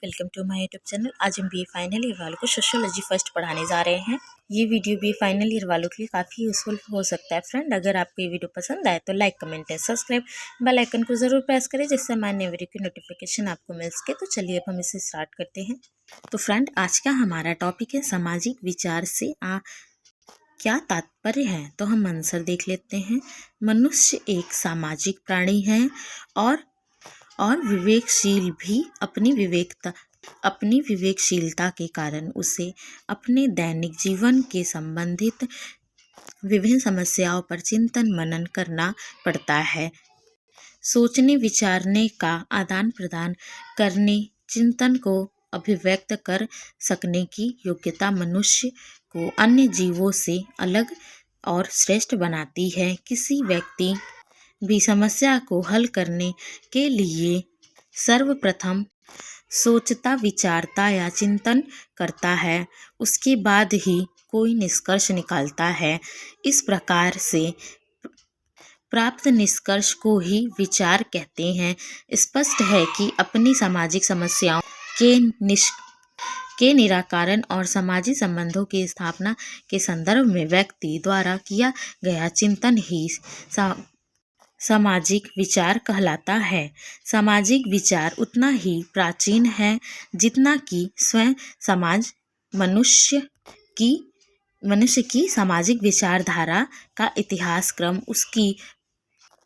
Welcome to my YouTube channel. आज हम BA final year वालों को सोशियोलॉजी फर्स्ट पढ़ाने जा रहे हैं। ये वीडियो बीए फाइनल ईयर वालों के लिए काफ़ी यूजफुल हो सकता है। फ्रेंड, अगर आपको ये वीडियो पसंद आए तो like, comment and subscribe bell icon को ज़रूर प्रेस करें, जिससे हमारे नए वीडियो की नोटिफिकेशन आपको मिल सके। तो चलिए अब हम इसे स्टार्ट करते हैं। तो फ्रेंड, आज का हमारा टॉपिक है सामाजिक विचार से क्या तात्पर्य है। तो हम आंसर देख लेते हैं। मनुष्य एक सामाजिक प्राणी है और विवेकशील भी। अपनी विवेकशीलता के कारण उसे अपने दैनिक जीवन के संबंधित विभिन्न समस्याओं पर चिंतन मनन करना पड़ता है। सोचने विचारने का आदान प्रदान करने, चिंतन को अभिव्यक्त कर सकने की योग्यता मनुष्य को अन्य जीवों से अलग और श्रेष्ठ बनाती है। किसी व्यक्ति भी समस्या को हल करने के लिए सर्वप्रथम सोचता, विचारता या चिंतन करता है, उसके बाद ही कोई निष्कर्ष निकालता है। इस प्रकार से प्राप्त निष्कर्ष को ही विचार कहते हैं। स्पष्ट है कि अपनी सामाजिक समस्याओं के निराकरण और सामाजिक संबंधों की स्थापना के संदर्भ में व्यक्ति द्वारा किया गया चिंतन ही सामाजिक विचार कहलाता है। सामाजिक विचार उतना ही प्राचीन है जितना कि स्वयं समाज मनुष्य की सामाजिक विचारधारा का इतिहास क्रम उसकी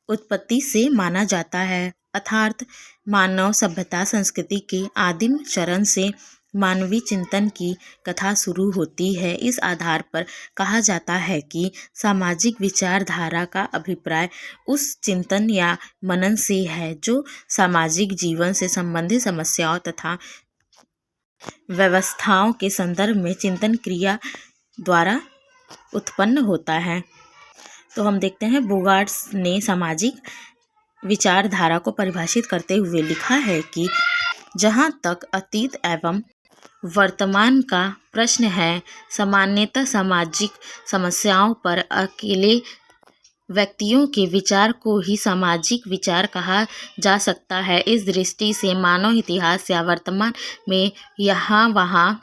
उत्पत्ति से माना जाता है। अर्थात मानव सभ्यता संस्कृति के आदिम चरण से मानवीय चिंतन की कथा शुरू होती है। इस आधार पर कहा जाता है कि सामाजिक विचारधारा का अभिप्राय उस चिंतन या मनन से है जो सामाजिक जीवन से संबंधित समस्याओं तथा व्यवस्थाओं के संदर्भ में चिंतन क्रिया द्वारा उत्पन्न होता है। तो हम देखते हैं, बोगार्ड्स ने सामाजिक विचारधारा को परिभाषित करते हुए लिखा है कि जहाँ तक अतीत एवं वर्तमान का प्रश्न है, सामान्यतः सामाजिक समस्याओं पर अकेले व्यक्तियों के विचार को ही सामाजिक विचार कहा जा सकता है। इस दृष्टि से मानव इतिहास या वर्तमान में यहाँ वहाँ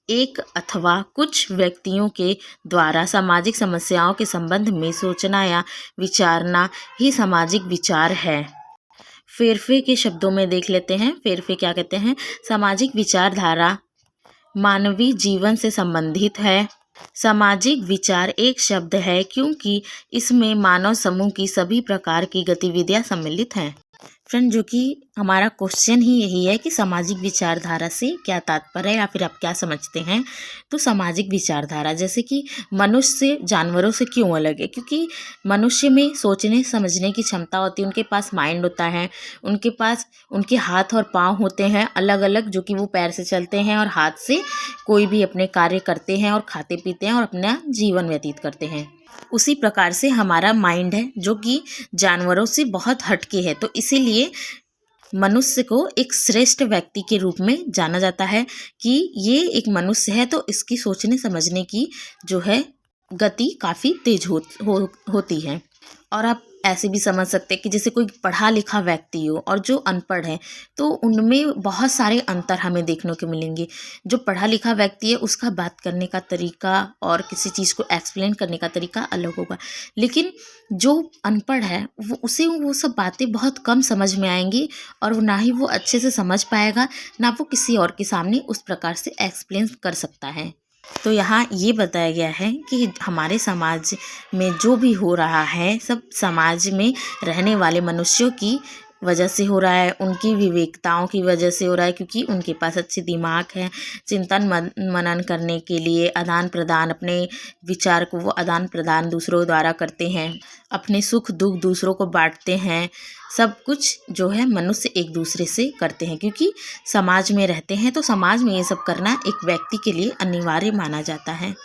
एक अथवा कुछ व्यक्तियों के द्वारा सामाजिक समस्याओं के संबंध में सोचना या विचारना ही सामाजिक विचार है। फेरफे के शब्दों में देख लेते हैं। फेरफे क्या कहते हैं? सामाजिक विचारधारा मानवीय जीवन से संबंधित है। सामाजिक विचार एक शब्द है क्योंकि इसमें मानव समूह की सभी प्रकार की गतिविधियां सम्मिलित हैं। फ्रेंड, जो कि हमारा क्वेश्चन ही यही है कि सामाजिक विचारधारा से क्या तात्पर्य है या फिर आप क्या समझते हैं। तो सामाजिक विचारधारा जैसे कि मनुष्य जानवरों से क्यों अलग है? क्योंकि मनुष्य में सोचने समझने की क्षमता होती है, उनके पास माइंड होता है, उनके पास उनके हाथ और पाँव होते हैं अलग अलग, जो कि वो पैर से चलते हैं और हाथ से कोई भी अपने कार्य करते हैं और खाते पीते हैं और अपना जीवन व्यतीत करते हैं। उसी प्रकार से हमारा माइंड है जो कि जानवरों से बहुत हटके है। तो इसीलिए मनुष्य को एक श्रेष्ठ व्यक्ति के रूप में जाना जाता है कि ये एक मनुष्य है, तो इसकी सोचने समझने की जो है गति काफ़ी तेज होती है। और आप ऐसे भी समझ सकते हैं कि जैसे कोई पढ़ा लिखा व्यक्ति हो और जो अनपढ़ है, तो उनमें बहुत सारे अंतर हमें देखने को मिलेंगे। जो पढ़ा लिखा व्यक्ति है उसका बात करने का तरीका और किसी चीज़ को एक्सप्लेन करने का तरीका अलग होगा, लेकिन जो अनपढ़ है उसे वो सब बातें बहुत कम समझ में आएंगी और ना ही वो अच्छे से समझ पाएगा, ना वो किसी और के सामने उस प्रकार से एक्सप्लेन कर सकता है। तो यहाँ ये बताया गया है कि हमारे समाज में जो भी हो रहा है सब समाज में रहने वाले मनुष्यों की वजह से हो रहा है, उनकी विवेकताओं की वजह से हो रहा है, क्योंकि उनके पास अच्छे दिमाग है। चिंतन मनन करने के लिए आदान प्रदान, अपने विचार को वो आदान प्रदान दूसरों द्वारा करते हैं, अपने सुख दुख दूसरों को बांटते हैं। सब कुछ जो है मनुष्य एक दूसरे से करते हैं, क्योंकि समाज में रहते हैं। तो समाज में ये सब करना एक व्यक्ति के लिए अनिवार्य माना जाता है।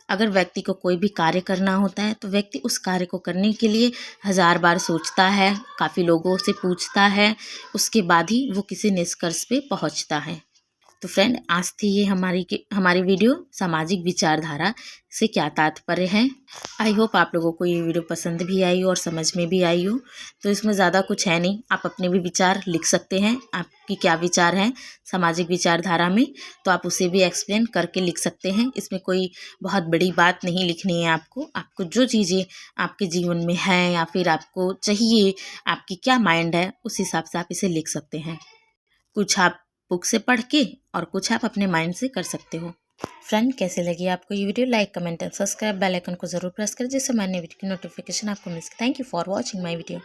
अगर व्यक्ति को कोई भी कार्य करना होता है तो व्यक्ति उस कार्य को करने के लिए 1000 बार सोचता है, काफ़ी लोगों से पूछता है, उसके बाद ही वो किसी निष्कर्ष पे पहुंचता है। तो फ्रेंड, आज थी ये हमारी वीडियो सामाजिक विचारधारा से क्या तात्पर्य है। आई होप आप लोगों को ये वीडियो पसंद भी आई हो और समझ में भी आई हो। तो इसमें ज़्यादा कुछ है नहीं, आप अपने भी विचार लिख सकते हैं, आपकी क्या विचार हैं सामाजिक विचारधारा में, तो आप उसे भी एक्सप्लेन करके लिख सकते हैं। इसमें कोई बहुत बड़ी बात नहीं लिखनी है आपको जो चीज़ें आपके जीवन में हैं या फिर आपको चाहिए, आपकी क्या माइंड है, उस हिसाब से आप इसे लिख सकते हैं। कुछ आप बुक से पढ़ के और कुछ आप अपने माइंड से कर सकते हो। फ्रेंड, कैसे लगी आपको ये video? Like, comment and subscribe, bell icon को जरूर प्रेस करें जिससे मैं नई वीडियो की नोटिफिकेशन आपको मिल सके। Thank you for watching my video.